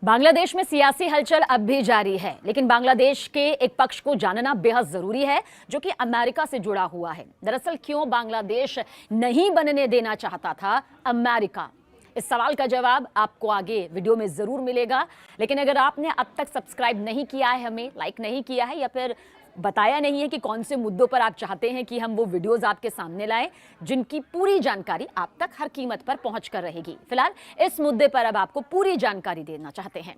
बांग्लादेश में सियासी हलचल अब भी जारी है, लेकिन बांग्लादेश के एक पक्ष को जानना बेहद जरूरी है जो कि अमेरिका से जुड़ा हुआ है। दरअसल क्यों बांग्लादेश नहीं बनने देना चाहता था अमेरिका? इस सवाल का जवाब आपको आगे वीडियो में जरूर मिलेगा। लेकिन अगर आपने अब तक सब्सक्राइब नहीं किया है, हमें लाइक नहीं किया है या फिर बताया नहीं है कि कौन से मुद्दों पर आप चाहते हैं कि हम वो वीडियोस आपके सामने लाएं जिनकी पूरी जानकारी आप तक हर कीमत पर पहुंच कर रहेगी। फिलहाल इस मुद्दे पर अब आपको पूरी जानकारी देना चाहते हैं।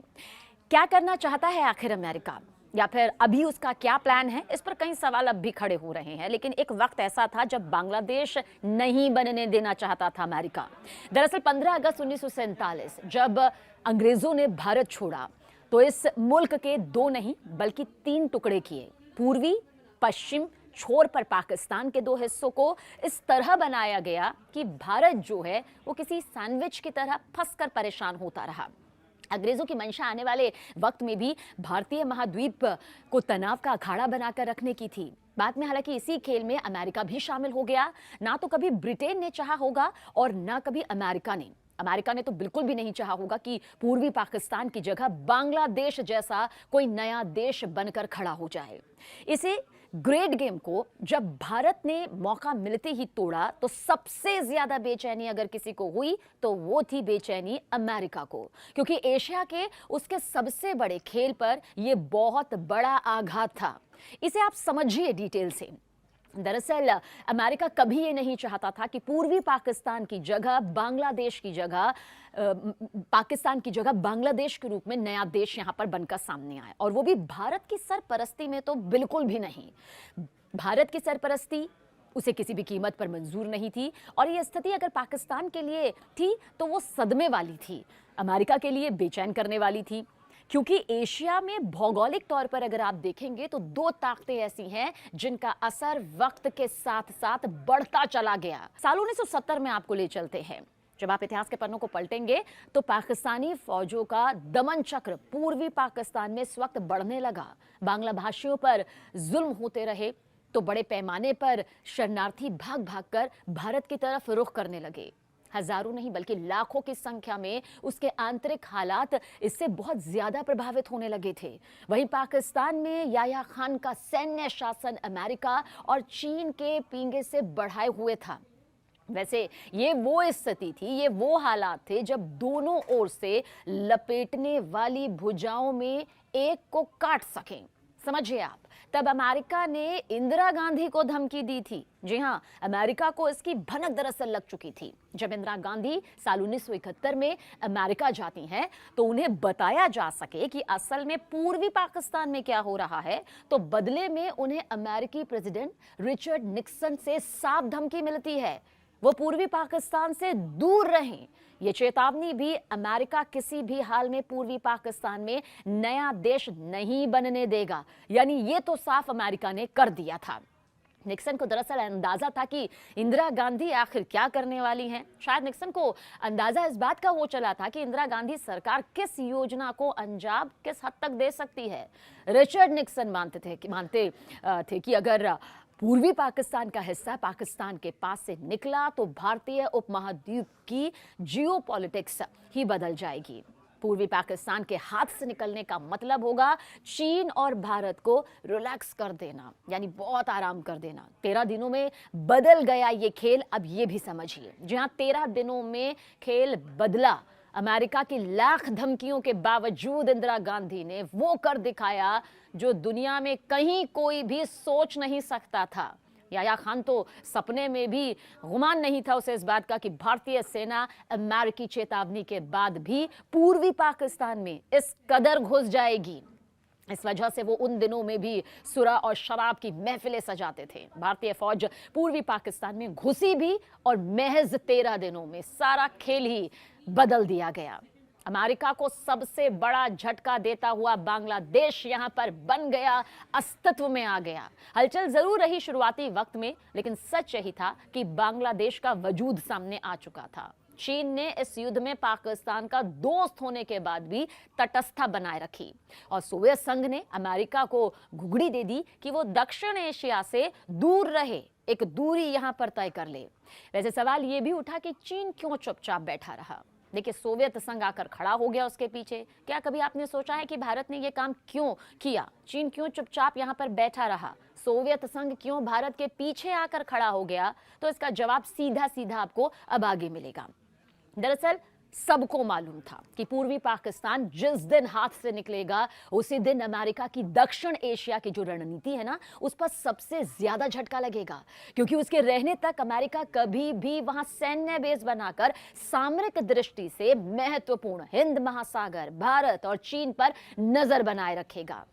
क्या करना चाहता है आखिर अमेरिका, या फिर अभी उसका क्या प्लान है? इस पर कई सवाल अब भी खड़े हो रहे हैं। लेकिन एक वक्त ऐसा था जब बांग्लादेश नहीं बनने देना चाहता था अमेरिका। दरअसल 15 अगस्त 1947 जब अंग्रेजों ने भारत छोड़ा तो इस मुल्क के दो नहीं बल्कि 3 टुकड़े किए। पूर्वी पश्चिम छोर पर पाकिस्तान के 2 हिस्सों को इस तरह बनाया गया कि भारत जो है वो किसी सैंडविच की तरह फंसकर परेशान होता रहा। अंग्रेजों की मंशा आने वाले वक्त में भी भारतीय महाद्वीप को तनाव का अखाड़ा बनाकर रखने की थी। बाद में हालांकि इसी खेल में अमेरिका भी शामिल हो गया। ना तो कभी ब्रिटेन ने चाहा होगा और ना कभी अमेरिका ने तो बिल्कुल भी नहीं चाहा होगा कि पूर्वी पाकिस्तान की जगह बांग्लादेश जैसा कोई नया देश बनकर खड़ा हो जाए। इसे ग्रेट गेम को जब भारत ने मौका मिलते ही तोड़ा तो सबसे ज्यादा बेचैनी अगर किसी को हुई तो वो थी बेचैनी अमेरिका को, क्योंकि एशिया के उसके सबसे बड़े खेल पर यह बहुत बड़ा आघात था। इसे आप समझिए डिटेल से। दरअसल अमेरिका कभी ये नहीं चाहता था कि पूर्वी पाकिस्तान की जगह पाकिस्तान की जगह बांग्लादेश के रूप में नया देश यहां पर बनकर सामने आए, और वो भी भारत की सरपरस्ती में तो बिल्कुल भी नहीं। भारत की सरपरस्ती उसे किसी भी कीमत पर मंजूर नहीं थी, और ये स्थिति अगर पाकिस्तान के लिए थी तो वो सदमे वाली थी, अमेरिका के लिए बेचैन करने वाली थी। क्योंकि एशिया में भौगोलिक तौर पर अगर आप देखेंगे तो 2 ताकतें ऐसी हैं जिनका असर वक्त के साथ साथ बढ़ता चला गया। साल 1970 में आपको ले चलते हैं। जब आप इतिहास के पन्नों को पलटेंगे तो पाकिस्तानी फौजों का दमन चक्र पूर्वी पाकिस्तान में इस वक्त बढ़ने लगा। बांग्ला भाषियों पर जुल्म होते रहे तो बड़े पैमाने पर शरणार्थी भाग भाग कर भारत की तरफ रुख करने लगे। हजारों नहीं बल्कि लाखों की संख्या में उसके आंतरिक हालात इससे बहुत ज्यादा प्रभावित होने लगे थे। वहीं पाकिस्तान में याह्या खान का सैन्य शासन अमेरिका और चीन के पींगे से बढ़ाए हुए था। वैसे ये वो स्थिति थी, ये वो हालात थे जब दोनों ओर से लपेटने वाली भुजाओं में एक को काट सकें। समझिए आप, तब अमेरिका ने इंदिरा गांधी को धमकी दी थी। जी हां, अमेरिका को इसकी भनक दरअसल लग चुकी थी। जब इंदिरा गांधी साल 1971 में अमेरिका जाती हैं तो उन्हें बताया जा सके कि असल में पूर्वी पाकिस्तान में क्या हो रहा है, तो बदले में उन्हें अमेरिकी प्रेसिडेंट रिचर्ड निक्सन से साफ धमकी मिलती है वो पूर्वी पाकिस्तान से दूर रहें। ये चेतावनी भी अमेरिका किसी भी हाल में पूर्वी पाकिस्तान में नया देश नहीं बनने देगा, यानी ये तो साफ अमेरिका ने कर दिया था। निक्सन को दरअसल अंदाजा था कि इंदिरा गांधी आखिर क्या करने वाली हैं। शायद निक्सन को अंदाजा इस बात का हो चला था कि इंदिरा गांधी सरकार किस योजना को अंजाम किस हद तक दे सकती है। रिचर्ड निक्सन मानते थे कि अगर पूर्वी पाकिस्तान का हिस्सा पाकिस्तान के पास से निकला तो भारतीय उपमहाद्वीप की जियोपॉलिटिक्स ही बदल जाएगी। पूर्वी पाकिस्तान के हाथ से निकलने का मतलब होगा चीन और भारत को रिलैक्स कर देना, यानी बहुत आराम कर देना। 13 दिनों में बदल गया ये खेल, अब ये भी समझिए। जहां 13 दिनों में खेल बदला, अमेरिका की लाख धमकियों के बावजूद इंदिरा गांधी ने वो कर दिखाया जो दुनिया में कहीं कोई भी सोच नहीं सकता था। याह्या खान तो सपने में भी गुमान नहीं था उसे इस बात का कि भारतीय सेना अमेरिकी चेतावनी के बाद भी पूर्वी पाकिस्तान में इस कदर घुस जाएगी। इस वजह से वो उन दिनों में भी सुरा और शराब की महफिलें सजाते थे। भारतीय फौज पूर्वी पाकिस्तान में घुसी भी और महज 13 दिनों में सारा खेल ही बदल दिया गया। अमेरिका को सबसे बड़ा झटका देता हुआ बांग्लादेश यहां पर बन गया, अस्तित्व में आ गया। हलचल जरूर रही शुरुआती वक्त में, लेकिन सच यही था कि बांग्लादेश का वजूद सामने आ चुका था। चीन ने इस युद्ध में पाकिस्तान का दोस्त होने के बाद भी तटस्थता बनाए रखी, और सोवियत संघ ने अमेरिका को घुघड़ी दे दी कि वो दक्षिण एशिया से दूर रहे, एक दूरी यहां पर तय कर ले। वैसे सवाल ये भी उठा कि चीन क्यों चुपचाप बैठा रहा। देखिए, सोवियत संघ आकर खड़ा हो गया उसके पीछे। क्या कभी आपने सोचा है कि भारत ने यह काम क्यों किया? चीन क्यों चुपचाप यहां पर बैठा रहा? सोवियत संघ क्यों भारत के पीछे आकर खड़ा हो गया? तो इसका जवाब सीधा सीधा आपको अब आगे मिलेगा। दरअसल सबको मालूम था कि पूर्वी पाकिस्तान जिस दिन हाथ से निकलेगा, उसी दिन अमेरिका की दक्षिण एशिया की जो रणनीति है ना, उस पर सबसे ज्यादा झटका लगेगा। क्योंकि उसके रहने तक अमेरिका कभी भी वहां सैन्य बेस बनाकर सामरिक दृष्टि से महत्वपूर्ण हिंद महासागर, भारत और चीन पर नजर बनाए रखेगा।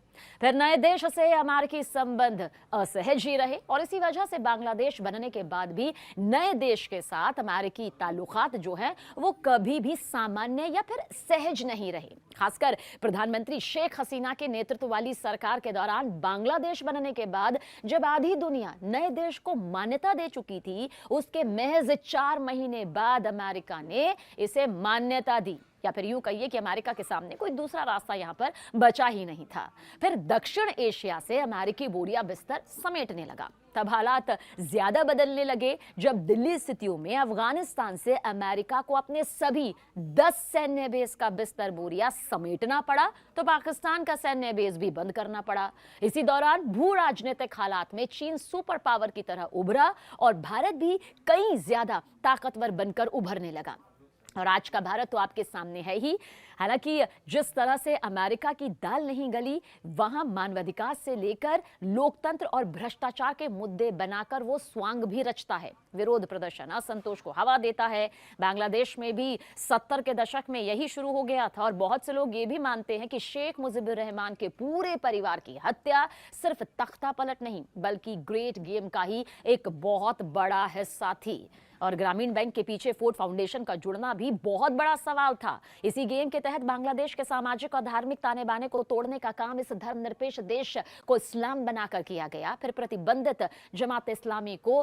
फिर नए देश से अमेरिकी संबंध असहज ही रहे और इसी वजह से बांग्लादेश बनने के बाद भी नए देश के साथ अमेरिकी ताल्लुकात जो है वो कभी भी सामान्य या फिर सहज नहीं रहे। खासकर प्रधानमंत्री शेख हसीना के नेतृत्व वाली सरकार के दौरान बांग्लादेश बनने के बाद जब आधी दुनिया नए देश को मान्यता दे चुकी थी, उसके महज 4 महीने बाद अमेरिका ने इसे मान्यता दी। या फिर यूं कहिए कि अमेरिका के सामने कोई दूसरा रास्ता यहां पर बचा ही नहीं था। फिर दक्षिण एशिया से अमेरिकी बोरिया बिस्तर समेटने लगा। तब हालात ज्यादा बदलने लगे जब दिल्ली स्थितियों में अफगानिस्तान से अमेरिका को अपने सभी 10 सैन्य बेस का बिस्तर बोरिया समेटना पड़ा, तो पाकिस्तान का सैन्य बेस भी बंद करना पड़ा। इसी दौरान भू राजनीतिक हालात में चीन सुपर पावर की तरह उभरा और भारत भी कई ज्यादा ताकतवर बनकर उभरने लगा। और आज का भारत तो आपके सामने है ही। हालांकि जिस तरह से अमेरिका की दाल नहीं गली, वहां मानवाधिकार से लेकर लोकतंत्र और भ्रष्टाचार के मुद्दे बनाकर वो स्वांग भी रचता है, विरोध प्रदर्शन, असंतोष को हवा देता है। बांग्लादेश में भी 70 के दशक में यही शुरू हो गया था और बहुत से लोग ये भी मानते हैं कि शेख मुजीबुर रहमान के पूरे परिवार की हत्या सिर्फ तख्ता पलट नहीं बल्कि ग्रेट गेम का ही एक बहुत बड़ा हिस्सा थी। और ग्रामीण बैंक के पीछे फोर्ड फाउंडेशन का जुड़ना भी बहुत बड़ा सवाल था। इसी गेम के तहत बांग्लादेश के सामाजिक और धार्मिक ताने बाने को तोड़ने का काम इस धर्मनिरपेक्ष देश को इस्लाम बनाकर किया गया। फिर प्रतिबंधित जमात इस्लामी को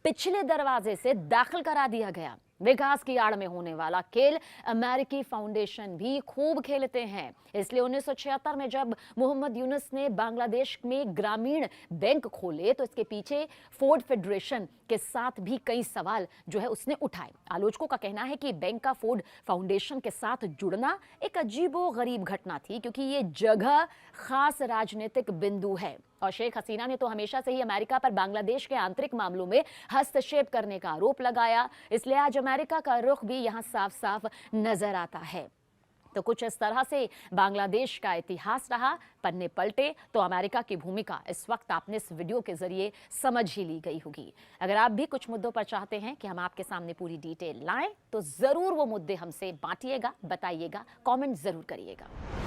पिछले दरवाजे से दाखिल करा दिया गया। विकास की आड़ में होने वाला खेल अमेरिकी फाउंडेशन भी खूब खेलते हैं। इसलिए 1976 में जब मोहम्मद यूनुस ने बांग्लादेश में ग्रामीण बैंक खोले तो इसके पीछे फोर्ड फेडरेशन के साथ भी कई सवाल जो है उसने उठाए। आलोचकों का कहना है कि बैंक का फोर्ड फाउंडेशन के साथ जुड़ना एक अजीबोगरीब घटना थी, क्योंकि ये जगह खास राजनीतिक बिंदु है और शेख हसीना ने तो हमेशा से ही अमेरिका पर बांग्लादेश के आंतरिक मामलों में हस्तक्षेप करने का आरोप लगाया। इसलिए आज अमेरिका का रुख भी यहां साफ साफ नजर आता है। तो कुछ इस तरह से बांग्लादेश का इतिहास रहा। पन्ने पलटे तो अमेरिका की भूमिका इस वक्त आपने इस वीडियो के जरिए समझ ही ली गई होगी। अगर आप भी कुछ मुद्दों पर चाहते हैं कि हम आपके सामने पूरी डिटेल लाएं तो जरूर वो मुद्दे हमसे बांटिएगा, बताइएगा, कमेंट जरूर करिएगा।